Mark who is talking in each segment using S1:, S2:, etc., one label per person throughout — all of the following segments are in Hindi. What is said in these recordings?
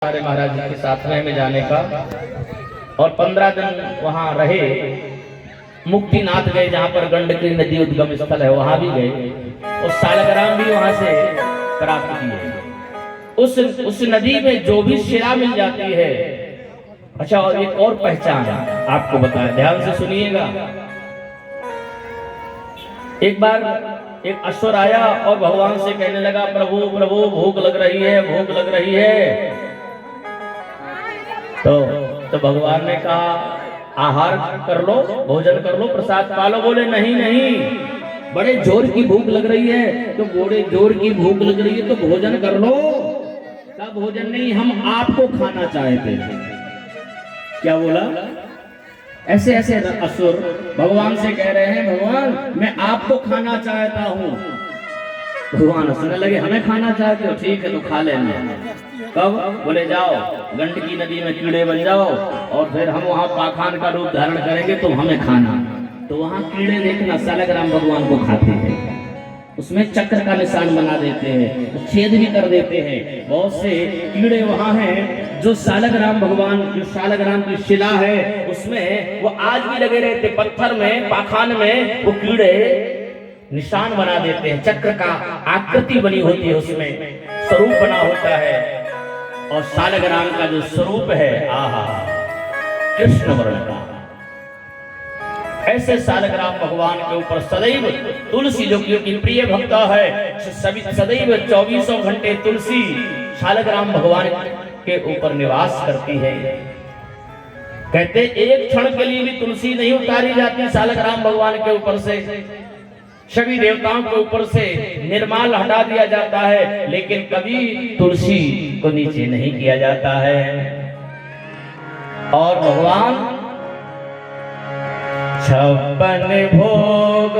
S1: हमारे महाराज जी के साथ में जाने का और 15 दिन वहां रहे। मुक्तिनाथ गए जहां पर गंडकी नदी उद्गम स्थल है, वहां भी गए और सालग्राम भी वहां से प्राप्त किए। उस नदी में जो भी शिला मिल जाती है। अच्छा, और एक और पहचान आपको बताया, ध्यान से सुनिएगा। एक बार एक असुर आया और भगवान से कहने लगा, प्रभु प्रभु भूख लग रही है, भूख लग रही है। तो भगवान ने कहा, आहार कर लो, भोजन कर लो, प्रसाद पा लो। बोले नहीं नहीं, बड़े जोर की भूख लग रही है। तो बड़े जोर की भूख लग रही है तो भोजन कर लो। का भोजन नहीं, हम आपको खाना चाहते हैं। क्या बोला? ऐसे ऐसे असुर भगवान से कह रहे हैं, भगवान मैं आपको खाना चाहता हूँ। भगवान हंसने लगे, हमें खाना चाहते हो? ठीक है तो खा लेना। कब? बोले जाओ गंडकी नदी में कीड़े बन जाओ और फिर हम वहाँ पाखान का रूप धारण करेंगे, तुम हमें खाना। तो वहाँ कीड़े देखना सालग्राम भगवान को खाते हैं, उसमें चक्र का निशान बना देते हैं, छेद भी कर देते हैं। बहुत से कीड़े वहाँ हैं जो सालग्राम भगवान, जो सालग्राम की शिला है उसमें वो आज भी लगे रहते। पत्थर में, पाखान में वो कीड़े निशान बना देते हैं, चक्र का आकृति बनी होती है, उसमें स्वरूप बना होता है। और सालग्राम का जो स्वरूप है, आहा, कृष्ण वर्ण का। ऐसे सालग्राम भगवान के ऊपर सदैव तुलसी, जो कि प्रिय भक्त है, सदैव 24 घंटे तुलसी सालग्राम भगवान के ऊपर निवास करती है। कहते एक क्षण के लिए भी तुलसी नहीं उतारी जाती सालग्राम भगवान के ऊपर से। सभी देवताओं के ऊपर से निर्माल हटा दिया जाता है, लेकिन कभी तुलसी को नीचे नहीं किया जाता है। और भगवान 56 भोग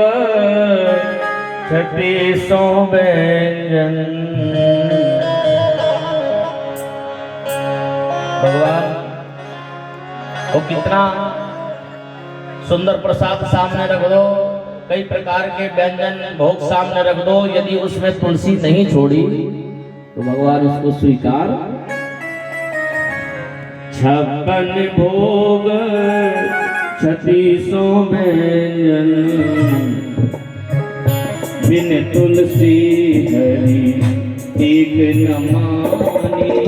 S1: 36 व्यंजन, भगवान वो कितना सुंदर प्रसाद सामने रख दो, कई प्रकार के व्यंजन भोग सामने रख दो, यदि उसमें तुलसी नहीं छोड़ी तो भगवान उसको स्वीकार। 56 भोग 36 व्यंजन, बिन तुलसी हरि एक न मानी।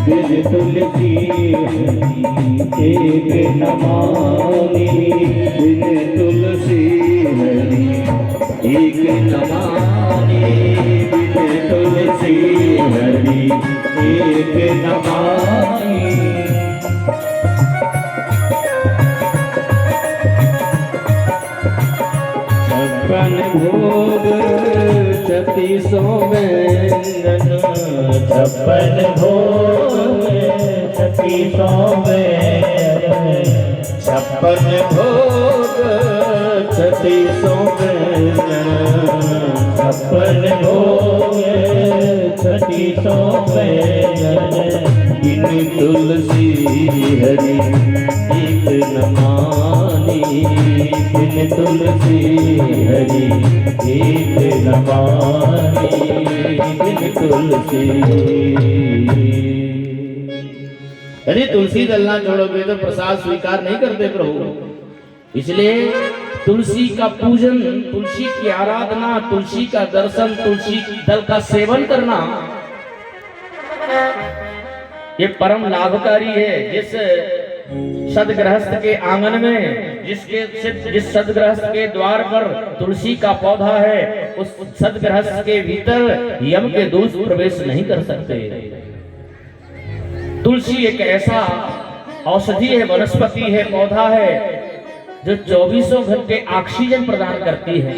S1: बिन तुलसी हरि एक न मानी, बिन तुलसी हरि एक न मानी, बिन तुलसी हरि एक न मानी। 56 भोग 36 व्यंजन, 56 भोग 36 व्यंजन, 56 भोग 36 व्यंजन, 56 भोग 36 व्यंजन, बिन तुलसी हरि एक न मानी, बिन तुलसी हरि एक न मानी, बिन तुलसी। यदि तुलसी दलना छोड़ोगे तो प्रसाद स्वीकार नहीं करते प्रभु। इसलिए तुलसी का पूजन, तुलसी की आराधना, तुलसी का दर्शन, तुलसी दल का सेवन करना ये परम लाभकारी है। जिस सदगृहस्थ के आंगन में, जिस सदगृहस्थ के द्वार पर तुलसी का पौधा है, उस सदगृहस्थ के भीतर यम के दूत प्रवेश नहीं कर सकते। तुलसी एक ऐसा औषधि है, वनस्पति है, पौधा है जो 24 घंटे ऑक्सीजन प्रदान करती है।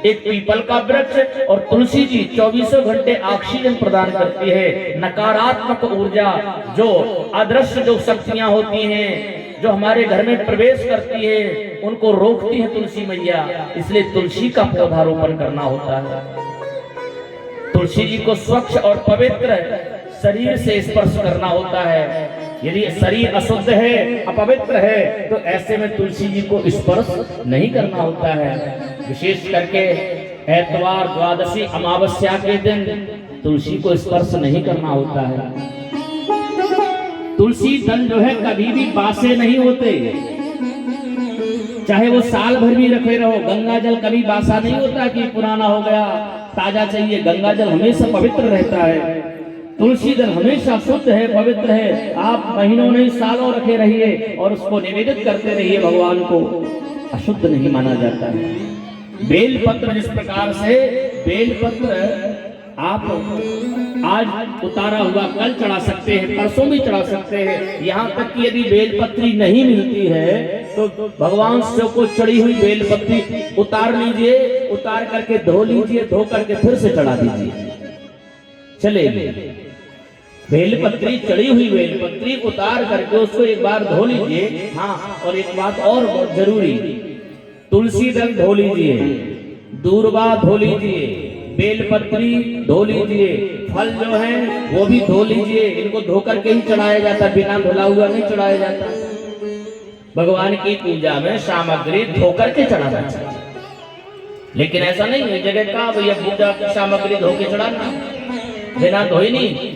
S1: एक पीपल का वृक्ष और तुलसी जी 24 घंटे ऑक्सीजन प्रदान करती है। नकारात्मक ऊर्जा, जो अदृश्य जो शक्तियां होती हैं, जो हमारे घर में प्रवेश करती है, उनको रोकती है तुलसी मैया। इसलिए तुलसी का पौधारोपण करना होता है। तुलसी जी को स्वच्छ और पवित्र शरीर से स्पर्श करना होता है। यदि शरीर अशुद्ध है, अपवित्र है, तो ऐसे में तुलसी जी को स्पर्श नहीं करना होता है। विशेष करके एतवार, द्वादशी, अमावस्या के दिन तुलसी को स्पर्श नहीं करना होता है। तुलसी दल जो है कभी भी बासे नहीं होते, चाहे वो साल भर भी रखे रहो। गंगा जल कभी बासा नहीं होता कि पुराना हो गया, ताजा चाहिए। गंगा जल हमेशा पवित्र रहता है। तुलसी दल हमेशा शुद्ध है, पवित्र है। आप महीनों नहीं सालों रखे रहिए और उसको निवेदित करते रहिए भगवान को, अशुद्ध नहीं माना जाता है। बेलपत्र जिस प्रकार से बेलपत्र आप आज उतारा हुआ कल चढ़ा सकते हैं, परसों भी चढ़ा सकते हैं। यहाँ तक कि यदि बेलपत्री नहीं मिलती है तो भगवान शिव को चढ़ी हुई बेलपत्री उतार लीजिए, उतार करके धो लीजिए, धो करके फिर से चढ़ा दीजिए, चलेगी। बेलपत्री चढ़ी हुई बेलपत्री उतार करके उसको एक बार धो लीजिए। हाँ, और एक बात और बहुत जरूरी, तुलसी दल धो लीजिए, दूर्वा धो लीजिए, बेलपत्री धो लीजिए, फल जो है वो भी धो लीजिए। इनको धो करके ही चढ़ाया जाता, बिना धुला हुआ नहीं चढ़ाया जाता। भगवान की पूजा में सामग्री धो करके चढ़ाना चाहिए, लेकिन ऐसा नहीं है जगह का भैया पूजा की सामग्री धो के चढ़ाना, बिना धोई नहीं।